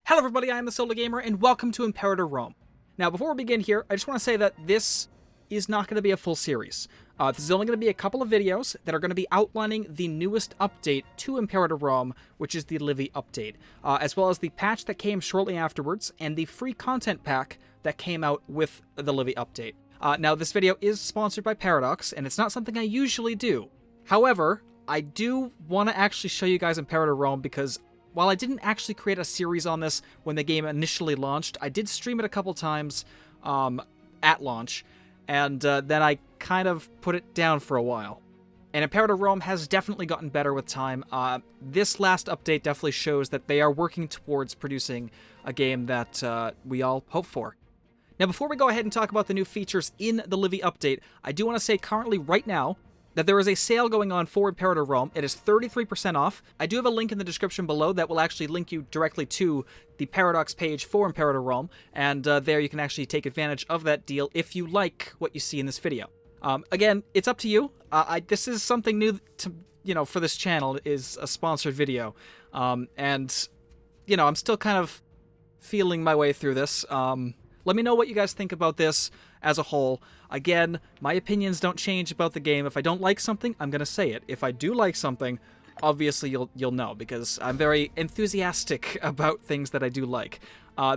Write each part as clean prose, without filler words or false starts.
Hello everybody, I am the Solo Gamer, and welcome to Imperator Rome. Now, before we begin here, I just want to say that this is not going to be a full series. This is only going to be a couple of videos that are going to be outlining the newest update to Imperator Rome, which is the Livy update, as well as the patch that came shortly afterwards, and the free content pack that came out with the Livy update. Now, this video is sponsored by Paradox, and it's not something I usually do. However, I do want to actually show you guys Imperator Rome because while I didn't actually create a series on this when the game initially launched, I did stream it a couple times at launch, and then I kind of put it down for a while. And Imperator Rome has definitely gotten better with time. This last update definitely shows that they are working towards producing a game that we all hope for. Now, before we go ahead and talk about the new features in the Livy update, I do want to say currently, right now, that there is a sale going on for Imperator Rome. It is 33% off. I do have a link in the description below that will actually link you directly to the Paradox page for Imperator Rome, and there you can actually take advantage of that deal if you like what you see in this video. Again, it's up to you. This is something new to, for this channel, is a sponsored video, and, I'm still kind of feeling my way through this. Let me know what you guys think about this as a whole. Again, my opinions don't change about the game. If I don't like something, I'm going to say it. If I do like something, obviously you'll know, because I'm very enthusiastic about things that I do like.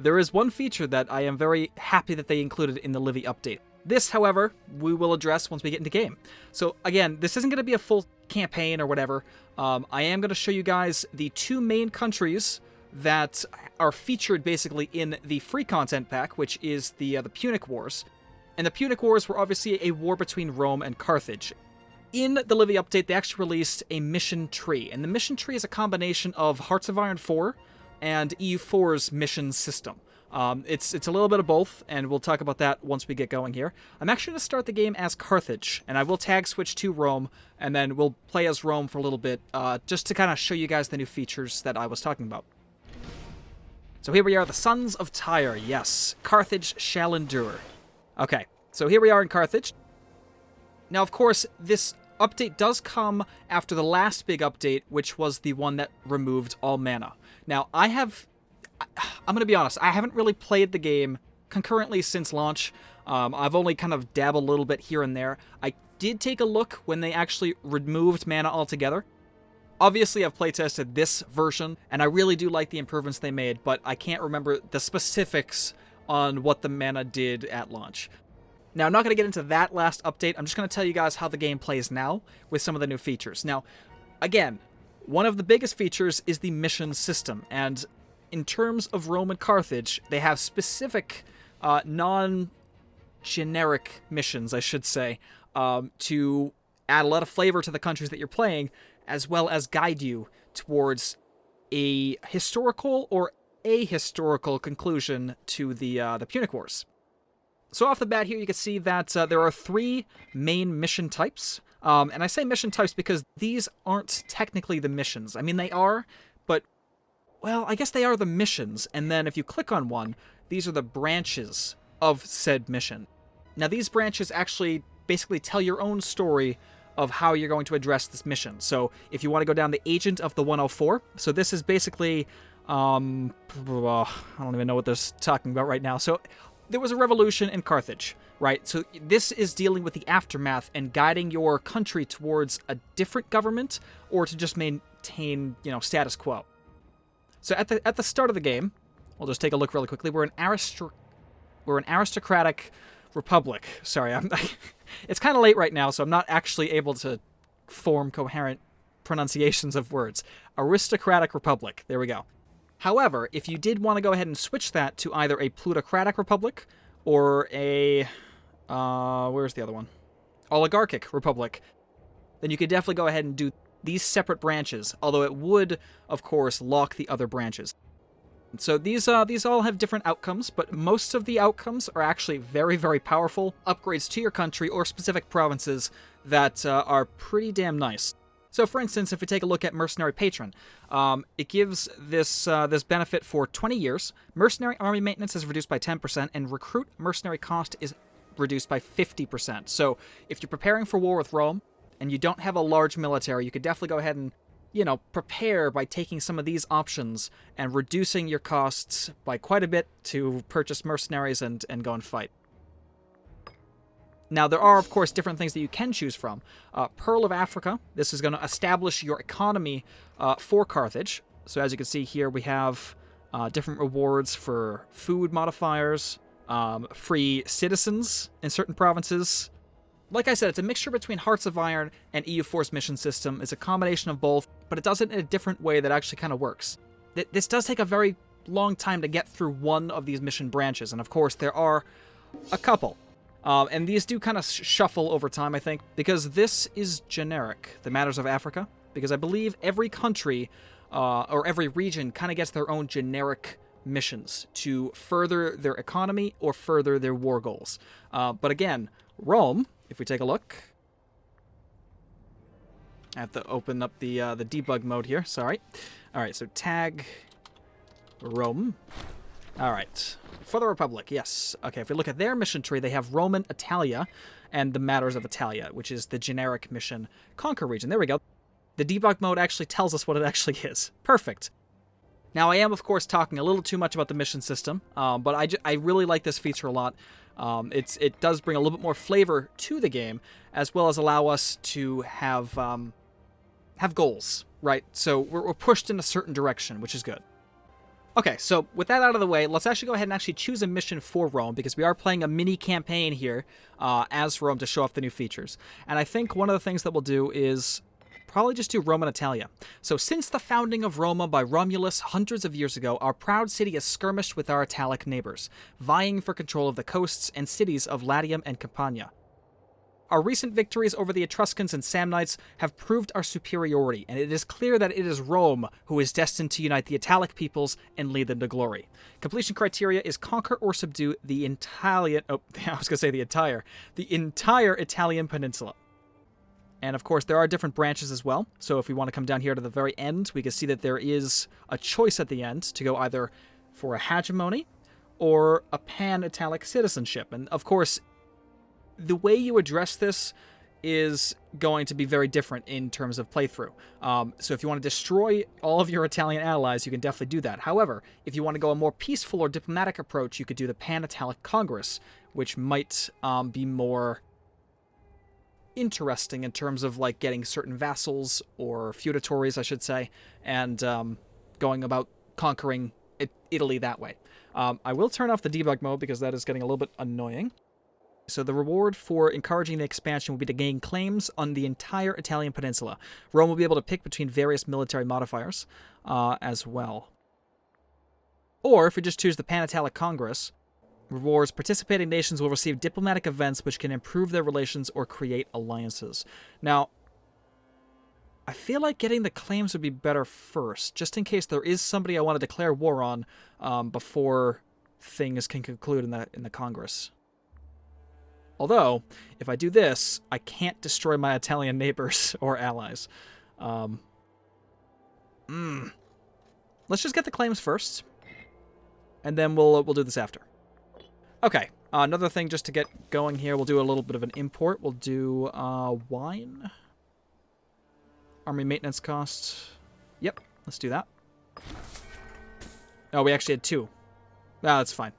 There is one feature that I am very happy that they included in the Livy update. This, however, we will address once we get into game. So again, this isn't going to be a full campaign or whatever. I am going to show you guys the two main countries that are featured basically in the free content pack, which is the Punic Wars. And the Punic Wars were obviously a war between Rome and Carthage. In the Livy update, they actually released a mission tree, and the mission tree is a combination of Hearts of Iron 4 and EU4's mission system. It's a little bit of both, and we'll talk about that once we get going here. I'm actually going to start the game as Carthage, and I will tag switch to Rome, and then we'll play as Rome for a little bit, just to kind of show you guys the new features that I was talking about. So here we are, the Sons of Tyre. Yes, Carthage shall endure. Okay, so here we are in Carthage. Now, of course, this update does come after the last big update, which was the one that removed all mana. Now, I'm going to be honest, I haven't really played the game concurrently since launch. I've only kind of dabbled a little bit here and there. I did take a look when they actually removed mana altogether. Obviously, I've playtested this version, and I really do like the improvements they made, but I can't remember the specifics on what the mana did at launch. Now, I'm not going to get into that last update. I'm just going to tell you guys how the game plays now with some of the new features. Now, again, one of the biggest features is the mission system, and in terms of Rome and Carthage, they have specific, non-generic missions, I should say, to add a lot of flavor to the countries that you're playing, as well as guide you towards a historical or ahistorical conclusion to the Punic Wars. So off the bat here, you can see that there are three main mission types. And I say mission types because these aren't technically the missions. I mean, they are, but, well, I guess they are the missions. And then if you click on one, these are the branches of said mission. Now, these branches actually basically tell your own story of how you're going to address this mission. So if you want to go down the Agent of the 104, so this is basically, I don't even know what they're talking about right now. So there was a revolution in Carthage, right? So this is dealing with the aftermath and guiding your country towards a different government or to just maintain, status quo. So at the start of the game, we'll just take a look really quickly. We're an aristocratic republic. Sorry, it's kind of late right now, so I'm not actually able to form coherent pronunciations of words. Aristocratic republic. There we go. However, if you did want to go ahead and switch that to either a plutocratic republic or a, where's the other one? Oligarchic republic, then you could definitely go ahead and do these separate branches, although it would, of course, lock the other branches. So these all have different outcomes, but most of the outcomes are actually very, very powerful upgrades to your country or specific provinces that are pretty damn nice. So, for instance, if we take a look at Mercenary Patron, it gives this benefit for 20 years. Mercenary army maintenance is reduced by 10%, and recruit mercenary cost is reduced by 50%. So, if you're preparing for war with Rome, and you don't have a large military, you could definitely go ahead and prepare by taking some of these options and reducing your costs by quite a bit to purchase mercenaries and go and fight. Now, there are, of course, different things that you can choose from. Pearl of Africa. This is going to establish your economy for Carthage. So as you can see here, we have different rewards for food modifiers, free citizens in certain provinces. Like I said, it's a mixture between Hearts of Iron and EU Force mission system. It's a combination of both, but it does it in a different way that actually kind of works. This does take a very long time to get through one of these mission branches, and of course there are a couple. And these do kind of shuffle over time, I think, because this is generic, the Matters of Africa, because I believe every country or every region kind of gets their own generic missions to further their economy or further their war goals. But again, Rome, if we take a look, I have to open up the debug mode here, sorry. All right, so tag Rome. All right, for the Republic, yes. Okay, if we look at their mission tree, they have Roman Italia and the Matters of Italia, which is the generic mission conquer region. There we go. The debug mode actually tells us what it actually is. Perfect. Now, I am, of course, talking a little too much about the mission system, but I really like this feature a lot. It does bring a little bit more flavor to the game, as well as allow us to have goals, right? So we're pushed in a certain direction, which is good. Okay, so with that out of the way, let's actually go ahead and actually choose a mission for Rome, because we are playing a mini campaign here as Rome to show off the new features. And I think one of the things that we'll do is probably just do Roman Italia. So since the founding of Roma by Romulus hundreds of years ago, our proud city has skirmished with our Italic neighbors, vying for control of the coasts and cities of Latium and Campania. Our recent victories over the Etruscans and Samnites have proved our superiority, and it is clear that it is Rome who is destined to unite the Italic peoples and lead them to glory. Completion criteria is conquer or subdue the entire Italian peninsula. And of course, there are different branches as well. So if we want to come down here to the very end, we can see that there is a choice at the end to go either for a hegemony or a pan-Italic citizenship. And of course, the way you address this is going to be very different in terms of playthrough. So if you want to destroy all of your Italian allies, you can definitely do that. However, if you want to go a more peaceful or diplomatic approach, you could do the Pan-Italic Congress, which might be more interesting in terms of like getting certain vassals or feudatories, I should say, and going about conquering Italy that way. I will turn off the debug mode because that is getting a little bit annoying. So the reward for encouraging the expansion will be to gain claims on the entire Italian peninsula. Rome will be able to pick between various military modifiers as well. Or if we just choose the Pan-Italic Congress, rewards participating nations will receive diplomatic events which can improve their relations or create alliances. Now, I feel like getting the claims would be better first, just in case there is somebody I want to declare war on before things can conclude in the Congress. Although, if I do this, I can't destroy my Italian neighbors or allies. Let's just get the claims first, and then we'll do this after. Okay, another thing just to get going here, we'll do a little bit of an import. We'll do wine. Army maintenance cost. Yep, let's do that. Oh, we actually had two. That's fine.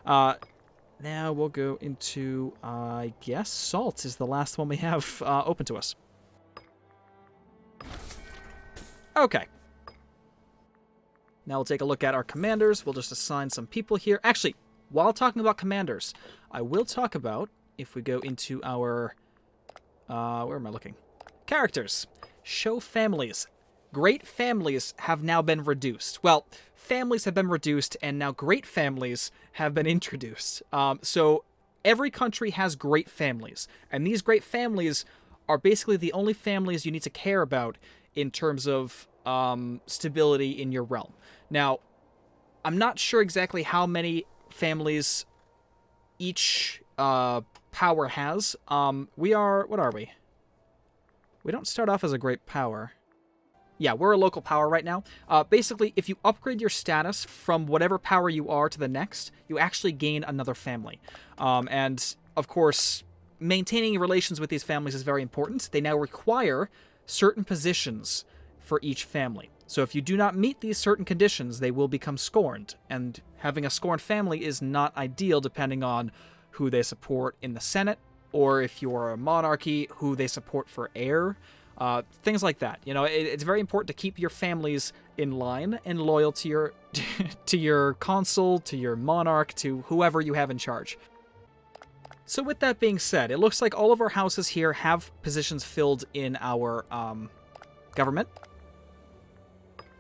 Now we'll go into, I guess, salt is the last one we have open to us. Okay. Now we'll take a look at our commanders. We'll just assign some people here. Actually, while talking about commanders, I will talk about, if we go into our, where am I looking? Characters. Show families. Great families have now been reduced. Well, families have been reduced, and now great families have been introduced. So every country has great families, and these great families are basically the only families you need to care about in terms of stability in your realm. Now, I'm not sure exactly how many families each power has. We are, what are we? We don't start off as a great power. Yeah, we're a local power right now. Basically, if you upgrade your status from whatever power you are to the next, you actually gain another family. And, of course, maintaining relations with these families is very important. They now require certain positions for each family. So if you do not meet these certain conditions, they will become scorned. And having a scorned family is not ideal depending on who they support in the Senate, or if you're a monarchy, who they support for heir. Things like that. You know, it's very important to keep your families in line and loyal to your to your consul, to your monarch, to whoever you have in charge. So with that being said, it looks like all of our houses here have positions filled in our government.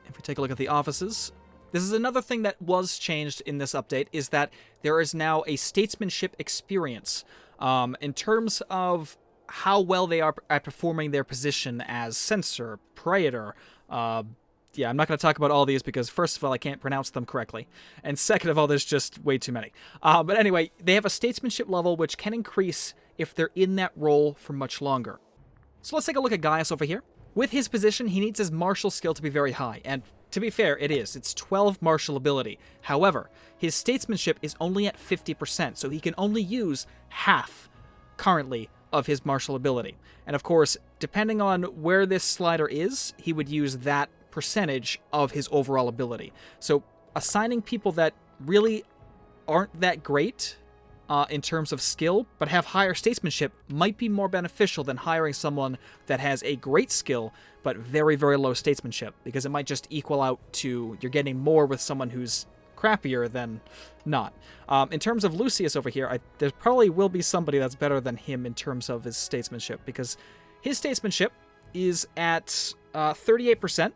If we take a look at the offices, this is another thing that was changed in this update, is that there is now a statesmanship experience in terms of how well they are at performing their position as censor, praetor. Yeah, I'm not going to talk about all these because, first of all, I can't pronounce them correctly. And second of all, there's just way too many. But anyway, they have a statesmanship level which can increase if they're in that role for much longer. So let's take a look at Gaius over here. With his position, he needs his martial skill to be very high. And to be fair, it is. It's 12 martial ability. However, his statesmanship is only at 50%, so he can only use half currently of his martial ability. And of course, depending on where this slider is, he would use that percentage of his overall ability. So assigning people that really aren't that great in terms of skill, but have higher statesmanship might be more beneficial than hiring someone that has a great skill, but very, very low statesmanship, because it might just equal out to you're getting more with someone who's crappier than not. In terms of Lucius over here, there probably will be somebody that's better than him in terms of his statesmanship, because his statesmanship is at 38%,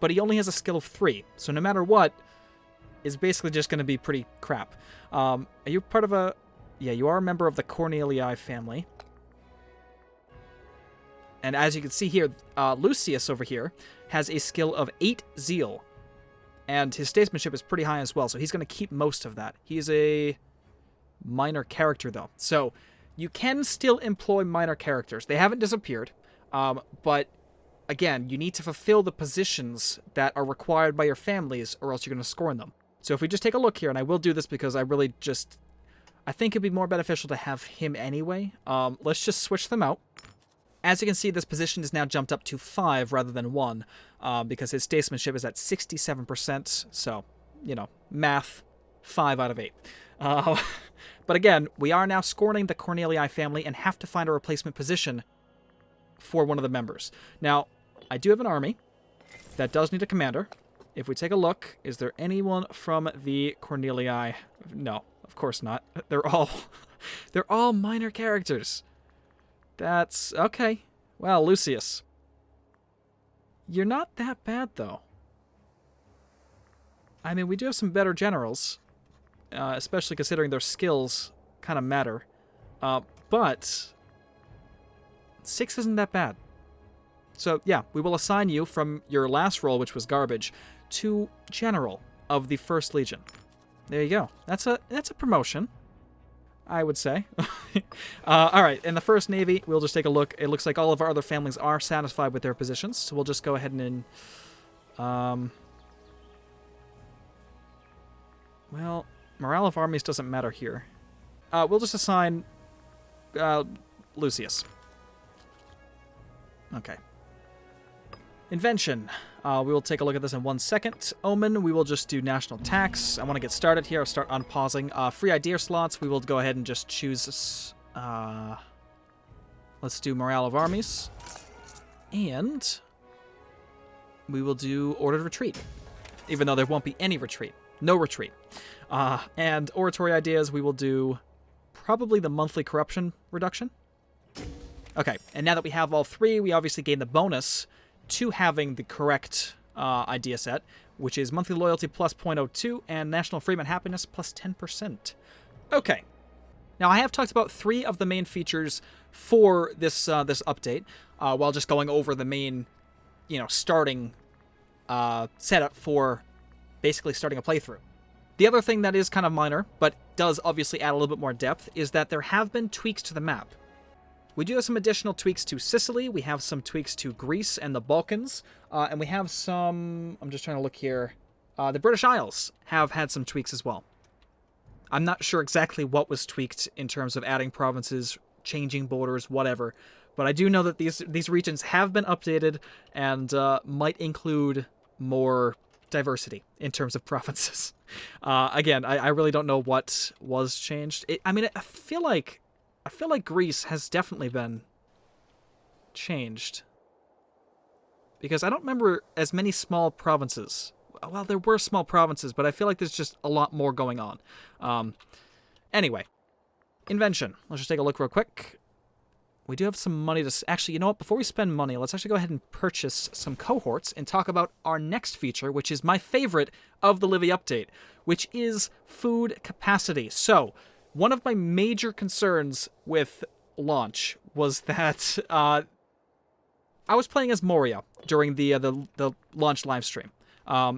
but he only has a skill of 3. So no matter what, is basically just going to be pretty crap. Are you part of a... Yeah, you are a member of the Cornelii family. And as you can see here, Lucius over here has a skill of 8 zeal. And his statesmanship is pretty high as well, so he's going to keep most of that. He's a minor character, though. So you can still employ minor characters. They haven't disappeared, but again, you need to fulfill the positions that are required by your families, or else you're going to scorn them. So if we just take a look here, and I will do this because I really just... I think it'd be more beneficial to have him anyway. Let's just switch them out. As you can see, this position is now jumped up to 5 rather than 1, because his statesmanship is at 67%, so, you know, math, 5 out of 8. But again, we are now scorning the Cornelii family and have to find a replacement position for one of the members. Now, I do have an army that does need a commander. If we take a look, is there anyone from the Cornelii? No, of course not. They're all minor characters. That's... okay. Well, Lucius. You're not that bad, though. I mean, we do have some better generals, especially considering their skills kind of matter. But 6 isn't that bad. So, yeah, we will assign you from your last role, which was garbage, to General of the 1st Legion. There you go. That's a promotion, I would say. All right, in the 1st Navy, we'll just take a look. It looks like all of our other families are satisfied with their positions, so we'll just go ahead and... well, morale of armies doesn't matter here. We'll just assign Lucius. Okay. Invention. We will take a look at this in 1 second. Omen, we will just do national tax. I want to get started here. I'll start unpausing. Free idea slots, we will go ahead and just choose... let's do morale of armies. And we will do ordered retreat. Even though there won't be any retreat. No retreat. And oratory ideas, we will do probably the monthly corruption reduction. Okay, and now that we have all 3, we obviously gain the bonus to having the correct idea set, which is monthly loyalty plus 0.02 and national freedom and happiness plus 10%. Okay. Now, I have talked about 3 of the main features for this this update, while just going over the main, starting setup for basically starting a playthrough. The other thing that is kind of minor, but does obviously add a little bit more depth, is that there have been tweaks to the map. We do have some additional tweaks to Sicily, we have some tweaks to Greece and the Balkans, and we have some... I'm just trying to look here. The British Isles have had some tweaks as well. I'm not sure exactly what was tweaked in terms of adding provinces, changing borders, whatever, But I do know that these regions have been updated and might include more diversity in terms of provinces. Again, I really don't know what was changed. I feel like Greece has definitely been changed, because I don't remember as many small provinces. Well, there were small provinces, but I feel like there's just a lot more going on. Anyway, invention. Let's just take a look real quick. We do have some money to... Actually, you know what? Before we spend money, let's actually go ahead and purchase some cohorts and talk about our next feature, which is my favorite of the Livy update, which is food capacity. So, one of my major concerns with launch was that I was playing as Moria during the launch livestream.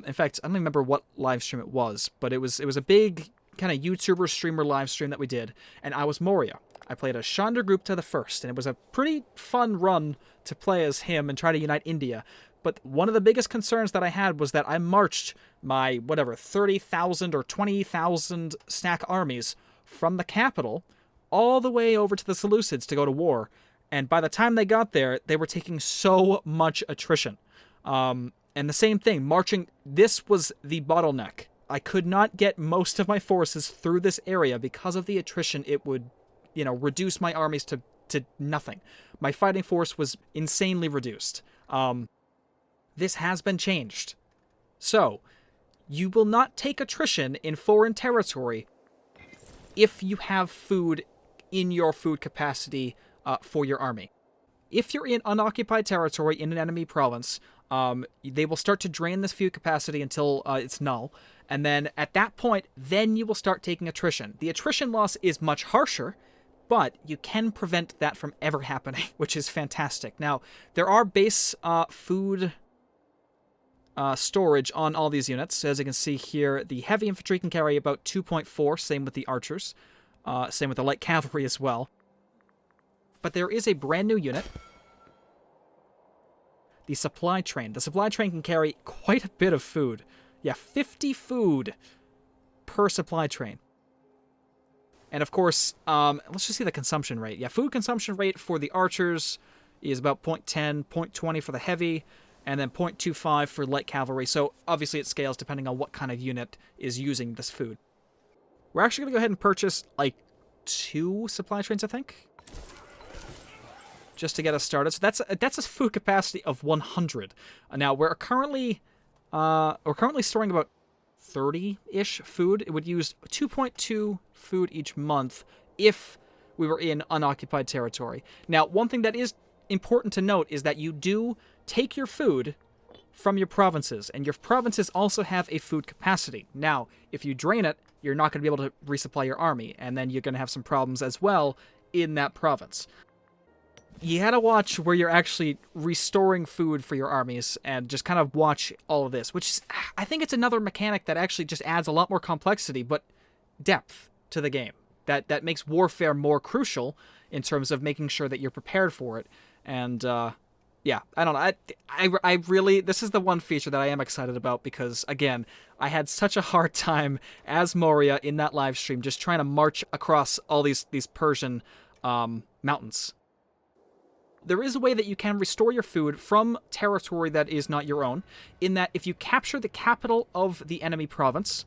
In fact, I don't remember what livestream it was, but it was a big kind of YouTuber streamer livestream that we did, and I was Moria. I played as Chandragupta the First, and it was a pretty fun run to play as him and try to unite India. But one of the biggest concerns that I had was that I marched my, 30,000 or 20,000 stack armies from the capital all the way over to the Seleucids to go to war. And by the time they got there, they were taking so much attrition. And the same thing, marching, this was the bottleneck. I could not get most of my forces through this area because of the attrition. It would, reduce my armies to nothing. My fighting force was insanely reduced. This has been changed. So, you will not take attrition in foreign territory if you have food in your food capacity for your army. If you're in unoccupied territory in an enemy province, they will start to drain this food capacity until it's null. And then at that point, then you will start taking attrition. The attrition loss is much harsher, but you can prevent that from ever happening, which is fantastic. Now, there are base food storage on all these units. As you can see here, the heavy infantry can carry about 2.4, same with the archers, same with the light cavalry as well. But there is a brand new unit, the supply train. The supply train can carry quite a bit of food. Yeah, 50 food per supply train. And of course, let's just see the consumption rate. Yeah, food consumption rate for the archers is about 0.10, 0.20 for the heavy, and then 0.25 for light cavalry. So obviously it scales depending on what kind of unit is using this food. We're actually going to go ahead and purchase like 2 supply trains, I think, just to get us started. So that's a food capacity of 100. Now we're currently storing about 30-ish food. It would use 2.2 food each month if we were in unoccupied territory. Now, one thing that is important to note is that you do take your food from your provinces, and your provinces also have a food capacity. Now, if you drain it, you're not going to be able to resupply your army, and then you're going to have some problems as well in that province. You gotta watch where you're actually restoring food for your armies and just kind of watch all of this, which is, I think it's another mechanic that actually just adds a lot more complexity, but depth to the game. That makes warfare more crucial in terms of making sure that you're prepared for it. And, yeah, I don't know. I really, this is the one feature that I am excited about because, again, I had such a hard time as Moria in that live stream just trying to march across all these Persian mountains. There is a way that you can restore your food from territory that is not your own, in that if you capture the capital of the enemy province,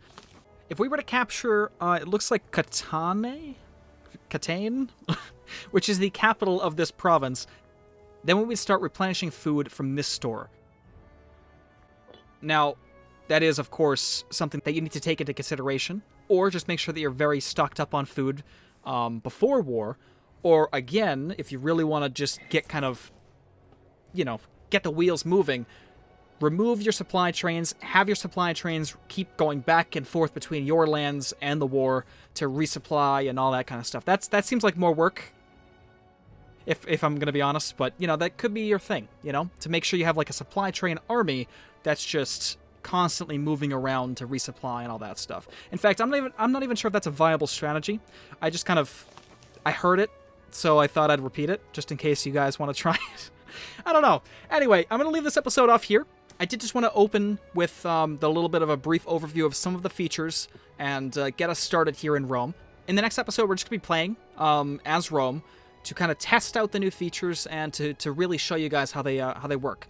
if we were to capture, it looks like Catane, which is the capital of this province, then we would start replenishing food from this store. Now, that is, of course, something that you need to take into consideration, or just make sure that you're very stocked up on food before war. Or, again, if you really want to just get kind of, get the wheels moving, remove your supply trains, have your supply trains keep going back and forth between your lands and the war to resupply and all that kind of stuff. That seems like more work, if I'm going to be honest, but, that could be your thing, to make sure you have, like, a supply train army that's just constantly moving around to resupply and all that stuff. In fact, I'm not even sure if that's a viable strategy. I heard it, so I thought I'd repeat it, just in case you guys want to try it. I don't know. Anyway, I'm going to leave this episode off here. I did just want to open with the little bit of a brief overview of some of the features and get us started here in Rome. In the next episode, we're just going to be playing as Rome, to kind of test out the new features and to really show you guys how they work.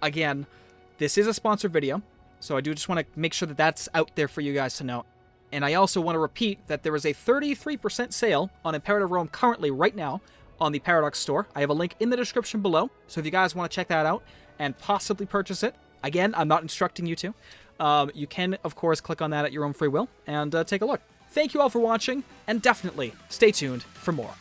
Again, this is a sponsored video, so I do just want to make sure that that's out there for you guys to know. And I also want to repeat that there is a 33% sale on Imperator Rome currently right now on the Paradox store. I have a link in the description below, so if you guys want to check that out and possibly purchase it, again, I'm not instructing you to. You can, of course, click on that at your own free will and take a look. Thank you all for watching, and definitely stay tuned for more.